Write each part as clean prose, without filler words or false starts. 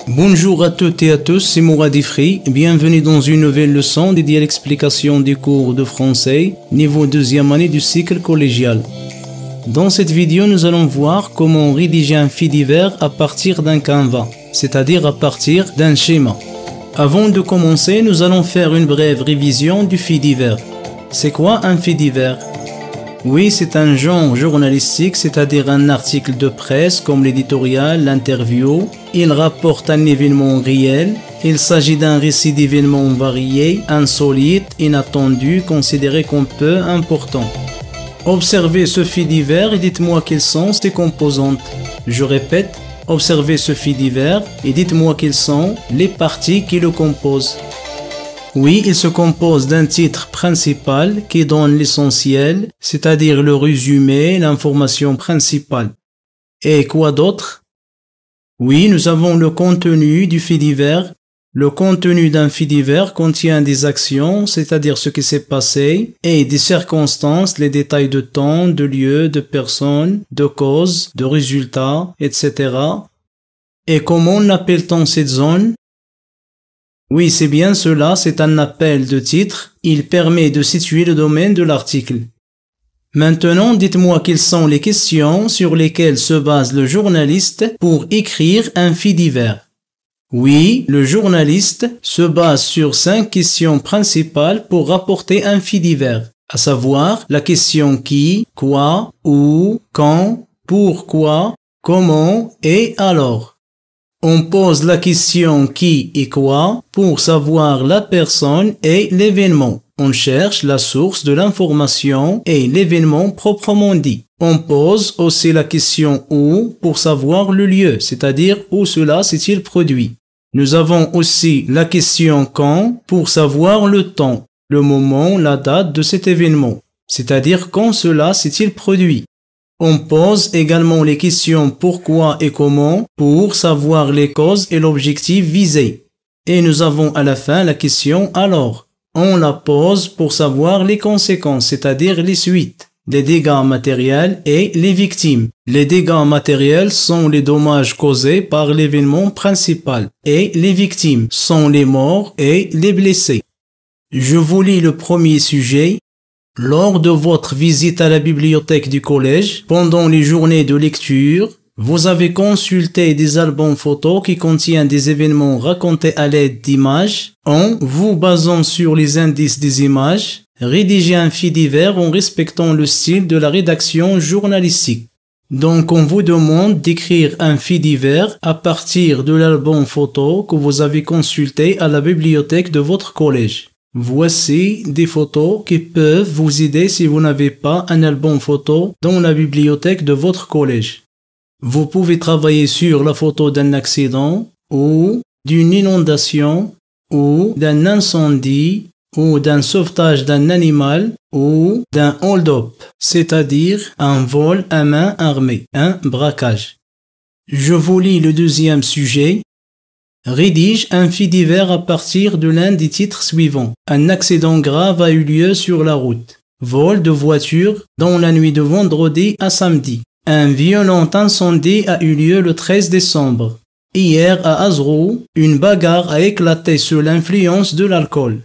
Bonjour à toutes et à tous, c'est Mourad Ifri. Bienvenue dans une nouvelle leçon dédiée à l'explication des cours de français, niveau deuxième année du cycle collégial. Dans cette vidéo, nous allons voir comment rédiger un fait divers à partir d'un canevas, c'est-à-dire à partir d'un schéma. Avant de commencer, nous allons faire une brève révision du fait divers. C'est quoi un fait divers? Oui, c'est un genre journalistique, c'est-à-dire un article de presse comme l'éditorial, l'interview. Il rapporte un événement réel. Il s'agit d'un récit d'événements variés, insolites, inattendus, considérés comme peu importants. Observez ce fait divers et dites-moi quelles sont ses composantes. Je répète, observez ce fait divers et dites-moi quelles sont les parties qui le composent. Oui, il se compose d'un titre principal qui donne l'essentiel, c'est-à-dire le résumé, l'information principale. Et quoi d'autre? Oui, nous avons le contenu du fait divers. Le contenu d'un fait divers contient des actions, c'est-à-dire ce qui s'est passé, et des circonstances, les détails de temps, de lieu, de personnes, de causes, de résultats, etc. Et comment appelle-t-on cette zone? Oui, c'est bien cela, c'est un appel de titre. Il permet de situer le domaine de l'article. Maintenant, dites-moi quelles sont les questions sur lesquelles se base le journaliste pour écrire un fait divers. Oui, le journaliste se base sur 5 questions principales pour rapporter un fait divers, à savoir la question qui, quoi, où, quand, pourquoi, comment et alors. On pose la question qui et quoi pour savoir la personne et l'événement. On cherche la source de l'information et l'événement proprement dit. On pose aussi la question où pour savoir le lieu, c'est-à-dire où cela s'est-il produit. Nous avons aussi la question quand pour savoir le temps, le moment, la date de cet événement, c'est-à-dire quand cela s'est-il produit. On pose également les questions pourquoi et comment pour savoir les causes et l'objectif visé. Et nous avons à la fin la question alors. On la pose pour savoir les conséquences, c'est-à-dire les suites, les dégâts matériels et les victimes. Les dégâts matériels sont les dommages causés par l'événement principal et les victimes sont les morts et les blessés. Je vous lis le premier sujet. Lors de votre visite à la bibliothèque du collège, pendant les journées de lecture, vous avez consulté des albums photos qui contiennent des événements racontés à l'aide d'images. En vous basant sur les indices des images, rédigez un fait divers en respectant le style de la rédaction journalistique. Donc on vous demande d'écrire un fait divers à partir de l'album photo que vous avez consulté à la bibliothèque de votre collège. Voici des photos qui peuvent vous aider si vous n'avez pas un album photo dans la bibliothèque de votre collège. Vous pouvez travailler sur la photo d'un accident ou d'une inondation ou d'un incendie ou d'un sauvetage d'un animal ou d'un hold-up, c'est-à-dire un vol à main armée, un braquage. Je vous lis le deuxième sujet. Rédige un fait divers à partir de l'un des titres suivants. Un accident grave a eu lieu sur la route. Vol de voiture dans la nuit de vendredi à samedi. Un violent incendie a eu lieu le 13 décembre. Hier à Azrou, une bagarre a éclaté sous l'influence de l'alcool.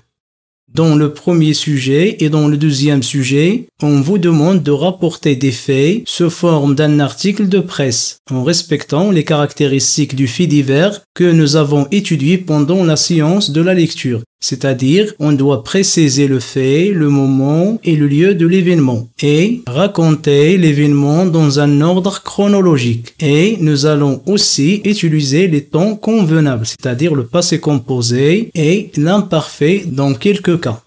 Dans le premier sujet et dans le deuxième sujet, on vous demande de rapporter des faits sous forme d'un article de presse, en respectant les caractéristiques du fait divers que nous avons étudié pendant la séance de la lecture. C'est-à-dire, on doit préciser le fait, le moment et le lieu de l'événement, et raconter l'événement dans un ordre chronologique. Et nous allons aussi utiliser les temps convenables, c'est-à-dire le passé composé et l'imparfait dans quelques cas.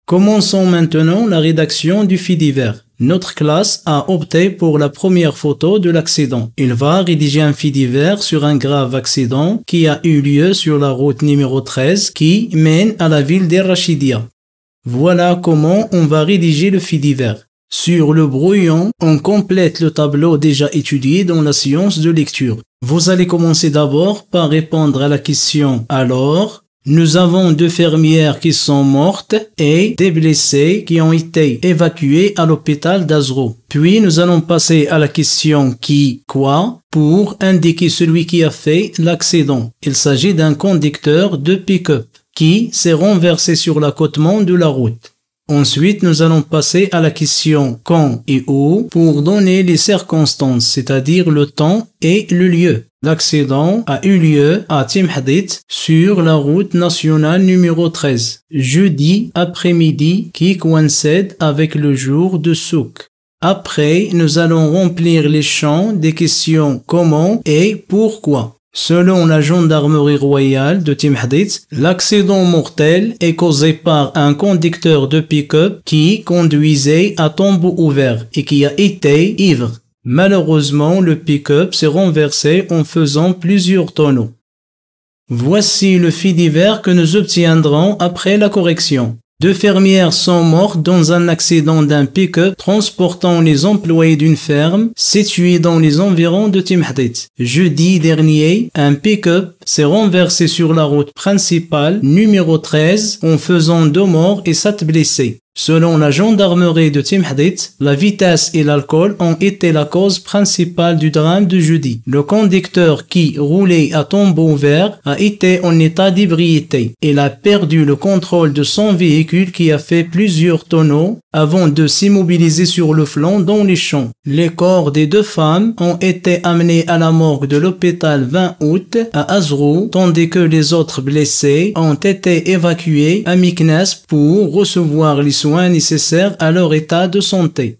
Commençons maintenant la rédaction du fait divers. Notre classe a opté pour la première photo de l'accident. Il va rédiger un fait divers sur un grave accident qui a eu lieu sur la route numéro 13 qui mène à la ville d'El Rachidia. Voilà comment on va rédiger le fait divers. Sur le brouillon, on complète le tableau déjà étudié dans la séance de lecture. Vous allez commencer d'abord par répondre à la question « Alors ?» Nous avons 2 fermières qui sont mortes et des blessés qui ont été évacués à l'hôpital d'Azrou. Puis nous allons passer à la question qui, quoi, pour indiquer celui qui a fait l'accident. Il s'agit d'un conducteur de pick-up qui s'est renversé sur l'accotement de la route. Ensuite, nous allons passer à la question quand et où pour donner les circonstances, c'est-à-dire le temps et le lieu. L'accident a eu lieu à Timhadit sur la route nationale numéro 13, jeudi après-midi qui coïncide avec le jour de Souk. Après, nous allons remplir les champs des questions comment et pourquoi. Selon la gendarmerie royale de Timhadit, l'accident mortel est causé par un conducteur de pick-up qui conduisait à tombeau ouvert et qui a été ivre. Malheureusement, le pick-up s'est renversé en faisant plusieurs tonneaux. Voici le fait divers que nous obtiendrons après la correction. 2 fermières sont mortes dans un accident d'un pick-up transportant les employés d'une ferme située dans les environs de Timhadit. Jeudi dernier, un pick-up s'est renversé sur la route principale numéro 13 en faisant 2 morts et 7 blessés. Selon la gendarmerie de Timhadit, la vitesse et l'alcool ont été la cause principale du drame de jeudi. Le conducteur qui roulait à tombeau ouvert a été en état d'ébriété. Il a perdu le contrôle de son véhicule qui a fait plusieurs tonneaux avant de s'immobiliser sur le flanc dans les champs. Les corps des 2 femmes ont été amenés à la morgue de l'hôpital 20 août à Azrou, tandis que les autres blessés ont été évacués à Meknès pour recevoir les soins nécessaires à leur état de santé.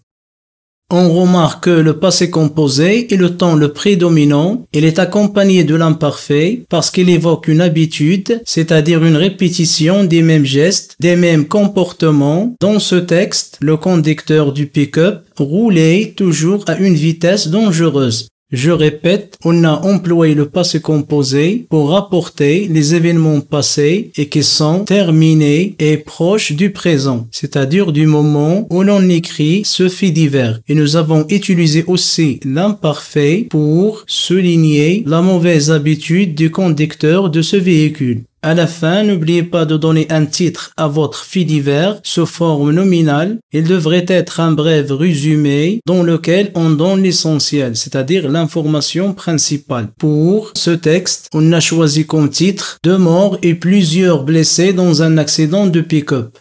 On remarque que le passé composé est le temps le prédominant. Il est accompagné de l'imparfait parce qu'il évoque une habitude, c'est-à-dire une répétition des mêmes gestes, des mêmes comportements. Dans ce texte, le conducteur du pick-up roulait toujours à une vitesse dangereuse. Je répète, on a employé le passé composé pour rapporter les événements passés et qui sont terminés et proches du présent, c'est-à-dire du moment où l'on écrit ce fait divers. Et nous avons utilisé aussi l'imparfait pour souligner la mauvaise habitude du conducteur de ce véhicule. À la fin, n'oubliez pas de donner un titre à votre fait divers sous forme nominale. Il devrait être un bref résumé dans lequel on donne l'essentiel, c'est-à-dire l'information principale. Pour ce texte, on a choisi comme titre 2 morts et plusieurs blessés dans un accident de pick-up.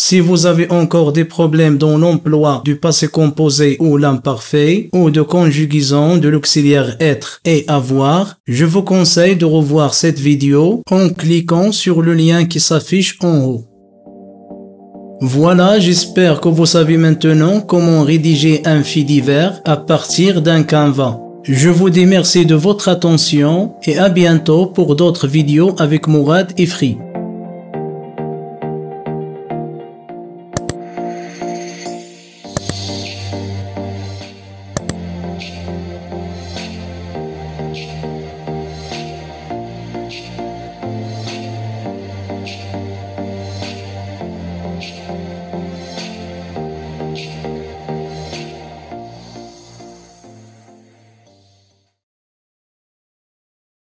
Si vous avez encore des problèmes dans l'emploi du passé composé ou l'imparfait, ou de conjugaison de l'auxiliaire être et avoir, je vous conseille de revoir cette vidéo en cliquant sur le lien qui s'affiche en haut. Voilà, j'espère que vous savez maintenant comment rédiger un fait divers à partir d'un Canva. Je vous dis merci de votre attention et à bientôt pour d'autres vidéos avec Mourad et Free.